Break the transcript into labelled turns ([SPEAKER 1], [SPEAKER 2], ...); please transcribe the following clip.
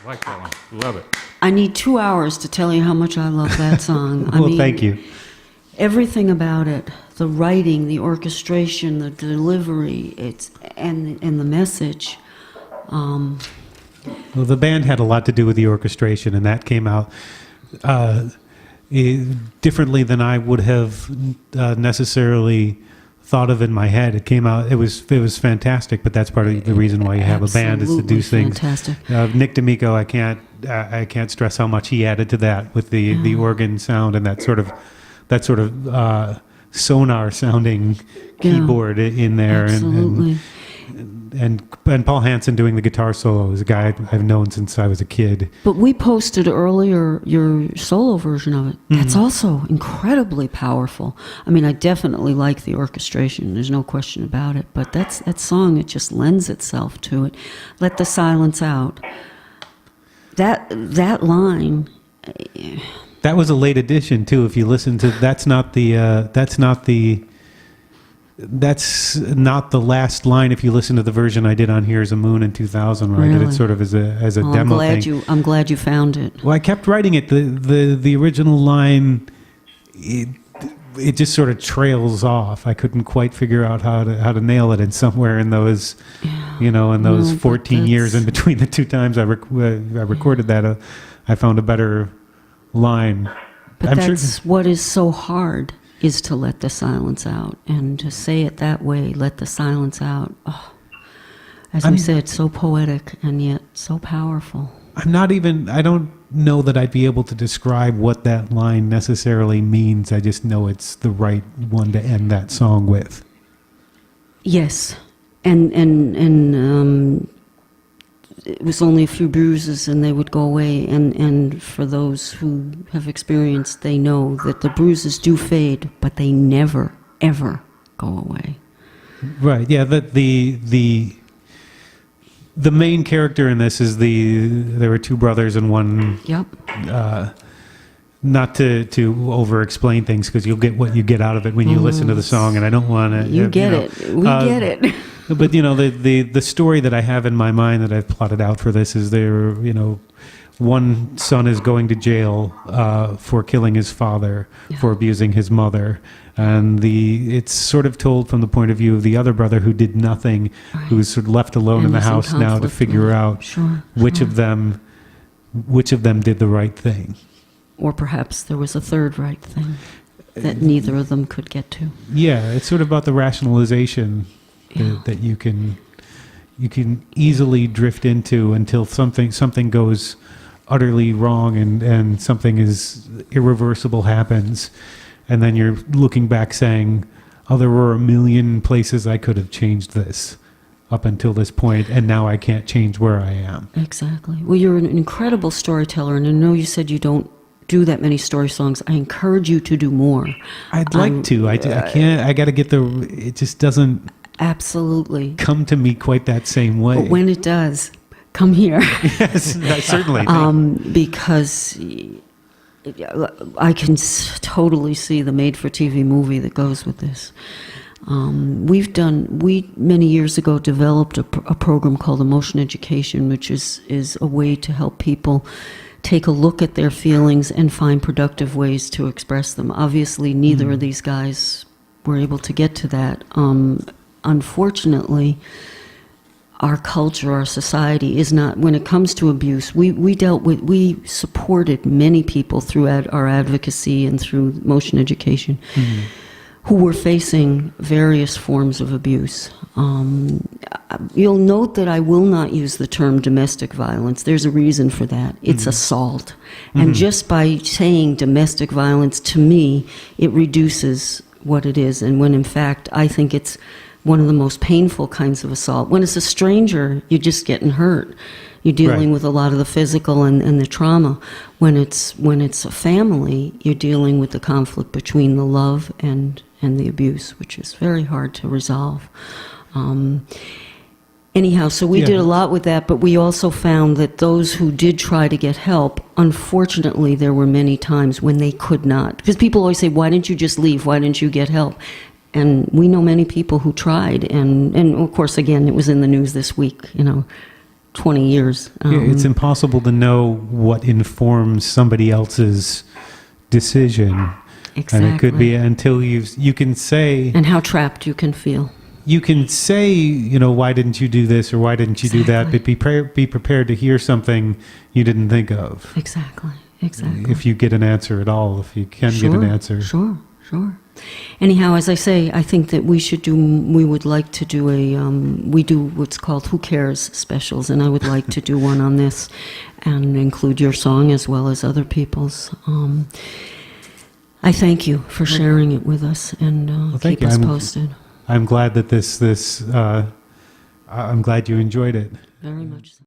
[SPEAKER 1] I like that one. Love it.
[SPEAKER 2] I need 2 hours to tell you how much I love that song.
[SPEAKER 3] Well, thank you.
[SPEAKER 2] Everything about it, the writing, the orchestration, the delivery, and the message.
[SPEAKER 3] Well, the band had a lot to do with the orchestration, and that came out differently than I would have necessarily thought of in my head. It came out. It was fantastic. But that's part of the reason why you have a band is to do things.
[SPEAKER 2] Fantastic.
[SPEAKER 3] Nick D'Amico, I can't stress how much he added to that with the organ sound and that sort of sonar sounding keyboard in there.
[SPEAKER 2] Absolutely.
[SPEAKER 3] And Paul Hansen doing the guitar solo is a guy I've known since I was a kid.
[SPEAKER 2] But we posted earlier your solo version of it. That's also incredibly powerful. I mean, I definitely like the orchestration. There's no question about it. But that song, it just lends itself to it. Let the silence out. That line.
[SPEAKER 3] That was a late addition too. If you listen to, that's not the last line. If you listen to the version I did on Here's a Moon in 2000, where I did it sort of as a demo thing.
[SPEAKER 2] I'm glad you found it.
[SPEAKER 3] Well, I kept writing it. The original line, it just sort of trails off. I couldn't quite figure out how to nail it. And somewhere in those, 14 years in between the two times I recorded that, I found a better line.
[SPEAKER 2] But that's what is so hard, is to let the silence out, and to say it that way, let the silence out. Oh, as we said, so poetic and yet so powerful.
[SPEAKER 3] I don't know that I'd be able to describe what that line necessarily means. I just know it's the right one to end that song with.
[SPEAKER 2] Yes, and it was only a few bruises and they would go away, and for those who have experienced, they know that the bruises do fade, but they never, ever go away. Right,
[SPEAKER 3] yeah, the main character in this is there were two brothers and one...
[SPEAKER 2] Yep.
[SPEAKER 3] Not to over-explain things, because you'll get what you get out of it when you listen to the song, and I don't want to...
[SPEAKER 2] You get it. We get it.
[SPEAKER 3] But, the story that I have in my mind that I've plotted out for this is one son is going to jail for killing his father, for abusing his mother. And it's sort of told from the point of view of the other brother who did nothing, who's sort of left alone in the house now to figure out which of them did the right thing.
[SPEAKER 2] Or perhaps there was a third right thing that neither of them could get to.
[SPEAKER 3] Yeah, it's sort of about the rationalization that you can easily drift into until something goes utterly wrong and something is irreversible happens, and then you're looking back saying, oh, there were a million places I could have changed this up until this point, and now I can't change where I am.
[SPEAKER 2] Exactly. Well, you're an incredible storyteller, and I know you said you don't do that many story songs. I encourage you to do more.
[SPEAKER 3] I'd like to. I can't. I got to get it just doesn't
[SPEAKER 2] absolutely
[SPEAKER 3] come to me quite that same way.
[SPEAKER 2] But when it does, come here.
[SPEAKER 3] Yes, certainly.
[SPEAKER 2] Because I can totally see the made-for-TV movie that goes with this. We many years ago developed a program called Emotion Education, which is a way to help people take a look at their feelings and find productive ways to express them. Obviously, neither of these guys were able to get to that. Unfortunately, our culture, our society is not, when it comes to abuse, we supported many people through our advocacy and through Emotion Education who were facing various forms of abuse. You'll note that I will not use the term domestic violence. There's a reason for that. It's assault. And just by saying domestic violence, to me, it reduces what it is. And when in fact, I think it's one of the most painful kinds of assault. When it's a stranger, you're just getting hurt. You're dealing with a lot of the physical and the trauma. When it's a family, you're dealing with the conflict between the love and the abuse, which is very hard to resolve. Anyhow, so we did a lot with that, but we also found that those who did try to get help, unfortunately, there were many times when they could not. Because people always say, why didn't you just leave? Why didn't you get help? And we know many people who tried, and of course, again, it was in the news this week, 20 years.
[SPEAKER 3] It's impossible to know what informs somebody else's decision.
[SPEAKER 2] Exactly.
[SPEAKER 3] And it could be until you can say...
[SPEAKER 2] And how trapped you can feel.
[SPEAKER 3] You can say, why didn't you do this or why didn't you do that, but be prepared to hear something you didn't think of.
[SPEAKER 2] Exactly.
[SPEAKER 3] If you get an answer at all, if you can get an answer.
[SPEAKER 2] Sure. Anyhow, as I say, I think that we would like to do we do what's called Who Cares specials, and I would like to do one on this and include your song as well as other people's. I thank you for sharing it with us, and keep us posted.
[SPEAKER 3] I'm glad that I'm glad you enjoyed it.
[SPEAKER 2] Very much so.